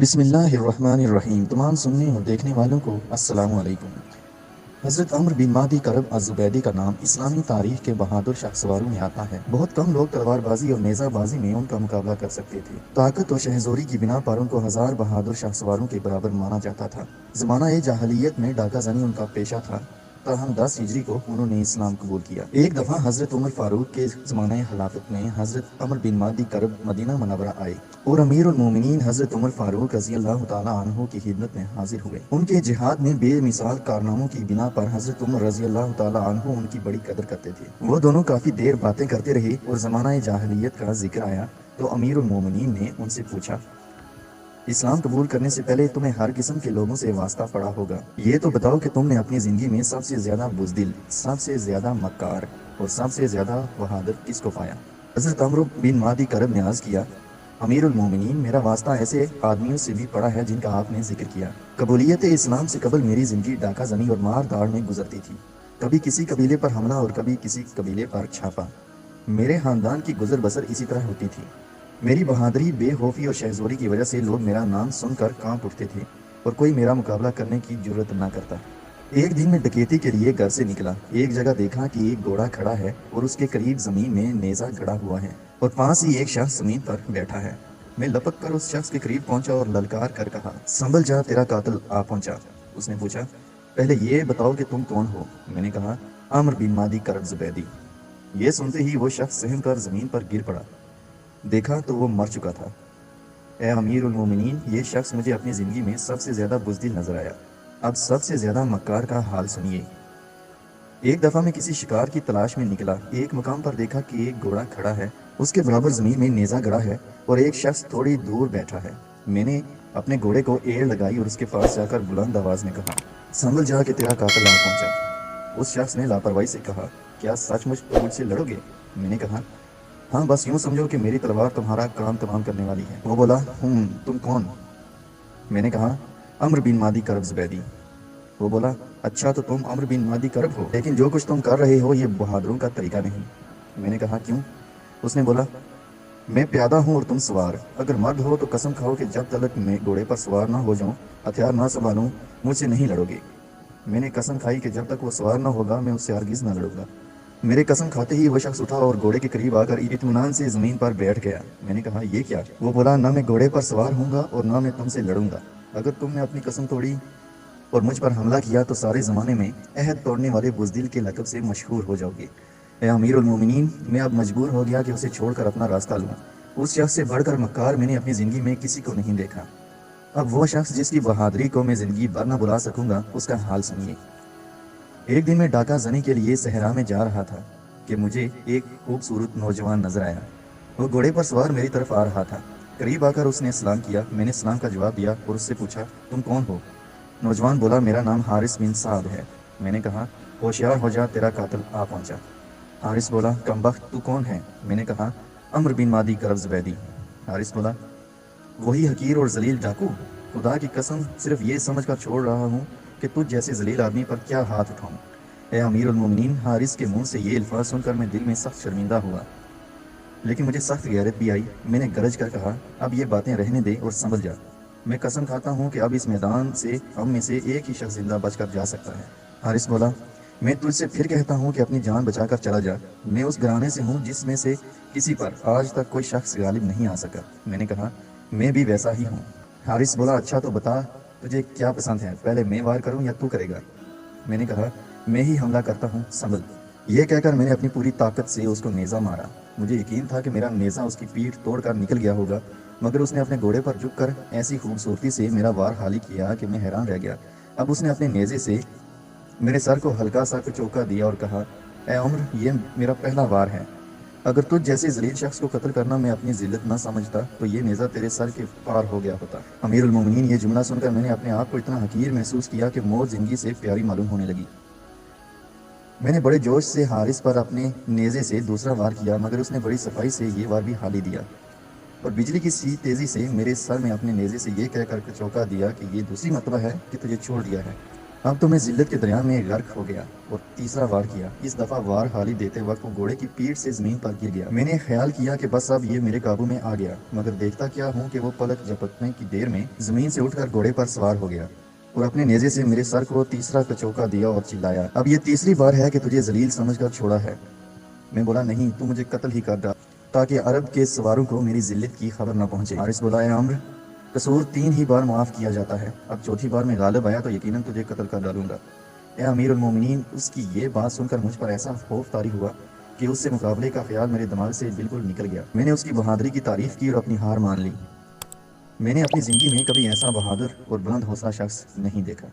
بسم اللہ الرحمن الرحیم۔ تمام سننے اور دیکھنے والوں کو السلام علیکم۔ حضرت عمر بن مہدی کرب الزبیدی کا نام اسلامی تاریخ کے بہادر شخصواروں میں آتا ہے۔ بہت کم لوگ تلوار بازی اور نیزہ بازی میں ان کا مقابلہ کر سکتے تھے۔ طاقت اور شہزوری کی بنا پر ان کو ہزار بہادر شخصواروں کے برابر مانا جاتا تھا۔ زمانہ جاہلیت میں ڈاکہ زنی ان کا پیشہ تھا، تاہم 10 ہجری کو انہوں نے اسلام قبول کیا۔ ایک دفعہ حضرت عمر فاروق کے زمانہ خلافت میں حضرت عمر بن مہدی کرب مدینہ منورہ آئے اور امیر المومنین حضرت عمر فاروق رضی اللہ تعالیٰ عنہ کی خدمت میں حاضر ہوئے۔ ان کے جہاد میں بے مثال کارناموں کی بنا پر حضرت عمر رضی اللہ تعالیٰ عنہ ان کی بڑی قدر کرتے تھے۔ وہ دونوں کافی دیر باتیں کرتے رہے اور زمانہ جاہلیت کا ذکر آیا تو امیر المومنین نے ان سے پوچھا، اسلام قبول کرنے سے پہلے تمہیں ہر قسم کے لوگوں سے واسطہ پڑا ہوگا، یہ تو بتاؤ کہ تم نے اپنی زندگی میں سب سے زیادہ بزدل، سب سے زیادہ مکار اور سب سے زیادہ بہادر کس کو پایا؟ حضرت عمرو بن مہدی کرب نے عرض کیا، امیر المومنین، میرا واسطہ ایسے آدمیوں سے بھی پڑا ہے جن کا آپ نے ذکر کیا۔ قبولیت اسلام سے قبل میری زندگی ڈاکہ زنی اور مار داڑ میں گزرتی تھی، کبھی کسی قبیلے پر حملہ اور کبھی کسی قبیلے پر چھاپا۔ میرے خاندان کی گزر بسر اسی طرح ہوتی تھی۔ میری بہادری، بے خوفی اور شہزوری کی وجہ سے لوگ میرا نام سن کر کانپ اٹھتے تھے اور کوئی میرا مقابلہ کرنے کی جرت نہ کرتا۔ ایک دن میں ڈکیتی کے لیے گھر سے نکلا، ایک جگہ دیکھا کہ ایک گھوڑا کھڑا ہے اور اس کے قریب زمین میں نیزہ گڑا ہوا ہے اور پاس ہی ایک شخص زمین پر بیٹھا ہے۔ میں لپک کر اس شخص کے قریب پہنچا اور للکار کر کہا، سنبھل جا، تیرا قاتل آ پہنچا۔ اس نے پوچھا، پہلے یہ بتاؤ کہ تم کون ہو؟ میں نے کہا، عمر بن مہدی کرب زبیدی۔ یہ سنتے ہی وہ شخص سہم کر زمین پر گر پڑا۔ دیکھا تو وہ مر چکا تھا۔ اے امیر المومنین، یہ شخص مجھے اپنی زندگی میں سب سے زیادہ بزدل نظر آیا۔ اب سب سے زیادہ مکار کا حال سنیے۔ ایک دفعہ میں کسی شکار کی تلاش میں نکلا، ایک مقام پر دیکھا کہ ایک گھوڑا کھڑا ہے، اس کے برابر زمین میں نیزہ گڑا ہے اور ایک شخص تھوڑی دور بیٹھا ہے۔ میں نے اپنے گھوڑے کو ایڑ لگائی اور اس کے پاس جا کر بلند آواز میں کہا، سنبھل جا کہ تیرا قاتل آ پہنچا۔ اس شخص نے لاپرواہی سے کہا، کیا سچ مجھ سے لڑو گے؟ میں نے کہا، ہاں، بس یوں سمجھو کہ میری تلوار تمہارا کام تمام کرنے والی ہے۔ وہ بولا، تم کون؟ میں نے کہا، عمر بن مہدی کرب زبیدی۔ وہ بولا، اچھا تو تم عمر بن مہدی کرب ہو، لیکن جو کچھ تم کر رہے ہو یہ بہادروں کا طریقہ نہیں۔ میں نے کہا، کیوں؟ اس نے بولا، میں پیادہ ہوں اور تم سوار، اگر مرد ہو تو قسم کھاؤ کہ جب تک میں گھوڑے پر سوار نہ ہو جاؤں، ہتھیار نہ سنبھالوں، مجھ سے نہیں لڑو گے۔ میں نے قسم کھائی کہ جب تک وہ سوار نہ ہوگا میں اس سے ہرگز نہ لڑوں گا۔ میرے قسم کھاتے ہی وہ شخص اٹھا اور گھوڑے کے قریب آ کر اطمینان سے زمین پر بیٹھ گیا۔ میں نے کہا، یہ کیا؟ وہ بولا، نہ میں گھوڑے پر سوار ہوں گا اور نہ میں تم سے لڑوں گا۔ اگر تم نے اپنی قسم توڑی اور مجھ پر حملہ کیا تو سارے زمانے میں عہد توڑنے والے بزدل کے لقب سے مشہور ہو جاؤ گے۔ اے امیر المومنین، میں اب مجبور ہو گیا کہ اسے چھوڑ کر اپنا راستہ لوں۔ اس شخص سے بڑھ کر مکار میں نے اپنی زندگی میں کسی کو نہیں دیکھا۔ اب وہ شخص جس کی بہادری کو میں زندگی بھر نہ بھلا سکوں گا، اس کا حال سنیے۔ ایک دن میں ڈاکہ زنی کے لیے صحرا میں جا رہا تھا کہ مجھے ایک خوبصورت نوجوان نظر آیا۔ وہ گھوڑے پر سوار میری طرف آ رہا تھا۔ قریب آ کر اس نے سلام کیا۔ میں نے سلام کا جواب دیا اور اس سے پوچھا، تم کون ہو؟ نوجوان بولا، میرا نام حارث بن سعد ہے۔ میں نے کہا، ہوشیار ہو جا، تیرا قاتل آ پہنچا۔ حارث بولا، کمبخت، تو کون ہے؟ میں نے کہا، عمر بن مہدی کرب زبیدی۔ حارث بولا، وہی حقیر اور ذلیل ڈاکو؟ خدا کی قسم صرف یہ سمجھ کر چھوڑ رہا ہوں کہ تجھ جیسے ذلیل آدمی پر کیا ہاتھ اٹھاؤں۔ اے امیر المومنین، حارث کے منہ سے یہ الفاظ سن کر میں دل میں سخت شرمندہ ہوا، لیکن مجھے سخت غیرت بھی آئی۔ میں نے گرج کر کہا، اب یہ باتیں رہنے دے اور سنبھل جا۔ میں قسم کھاتا ہوں کہ اب اس میدان سے ہم میں سے ایک ہی شخص زندہ بچ کر جا سکتا ہے۔ حارث بولا، میں تجھ سے پھر کہتا ہوں کہ اپنی جان بچا کر چلا جا۔ میں اس گھرانے سے ہوں جس میں سے کسی پر آج تک کوئی شخص غالب نہیں آ سکا۔ میں نے کہا، میں بھی ویسا ہی ہوں۔ حارث بولا، اچھا تو بتا تجھے کیا پسند ہے، پہلے میں وار کروں یا تو کرے گا؟ میں نے کہا، میں ہی حملہ کرتا ہوں، سنبھل۔ یہ کہہ کر میں نے اپنی پوری طاقت سے اس کو نیزہ مارا۔ مجھے یقین تھا کہ میرا نیزہ اس کی پیٹھ توڑ کر نکل گیا ہوگا، مگر اس نے اپنے گھوڑے پر جھک کر ایسی خوبصورتی سے میرا وار خالی کیا کہ میں حیران رہ گیا۔ اب اس نے اپنے نیزے سے میرے سر کو ہلکا سا چوکا دیا اور کہا، اے عمر، یہ میرا پہلا وار ہے۔ اگر تجھ جیسے ذلیل شخص کو قتل کرنا میں اپنی ذلت نہ سمجھتا تو یہ نیزہ تیرے سر کے پار ہو گیا ہوتا۔ امیر المومنین، یہ جملہ سن کر میں نے اپنے آپ کو اتنا حقیر محسوس کیا کہ موت زندگی سے پیاری معلوم ہونے لگی۔ میں نے بڑے جوش سے حارث پر اپنے نیزے سے دوسرا وار کیا، مگر اس نے بڑی صفائی سے یہ وار بھی خالی دیا اور بجلی کی سی تیزی سے میرے سر میں اپنے نیزے سے یہ کہہ کر چونکا دیا کہ یہ دوسری مرتبہ ہے کہ تجھے چھوڑ دیا ہے۔ اب تو میں ذلت کے دریا میں غرق ہو گیا اور تیسرا وار کیا۔ اس دفعہ وار خالی دیتے وقت وہ گھوڑے کی پیٹھ سے زمین پر گر گیا۔ میں نے خیال کیا کہ بس اب یہ میرے قابو میں آ گیا، مگر دیکھتا کیا ہوں کہ وہ پلک جھپکنے کی دیر میں زمین سے اٹھ کر گھوڑے پر سوار ہو گیا اور اپنے نیزے سے میرے سر کو تیسرا کچوکا دیا اور چلایا، اب یہ تیسری بار ہے کہ تجھے ذلیل سمجھ کر چھوڑا ہے۔ میں بولا، نہیں، تو مجھے قتل ہی کر ڈال تاکہ عرب کے سواروں کو میری ذلت کی خبر نہ پہنچے۔ حارث بولا، اے عمرو، قصور 3 ہی بار معاف کیا جاتا ہے، اب چوتھی بار میں غالب آیا تو یقیناً تجھے قتل کر ڈالوں گا۔ اے امیر المومنین، اس کی یہ بات سن کر مجھ پر ایسا خوف طاری ہوا کہ اس سے مقابلے کا خیال میرے دماغ سے بالکل نکل گیا۔ میں نے اس کی بہادری کی تعریف کی اور اپنی ہار مان لی۔ میں نے اپنی زندگی میں کبھی ایسا بہادر اور بلند حوصلہ شخص نہیں دیکھا۔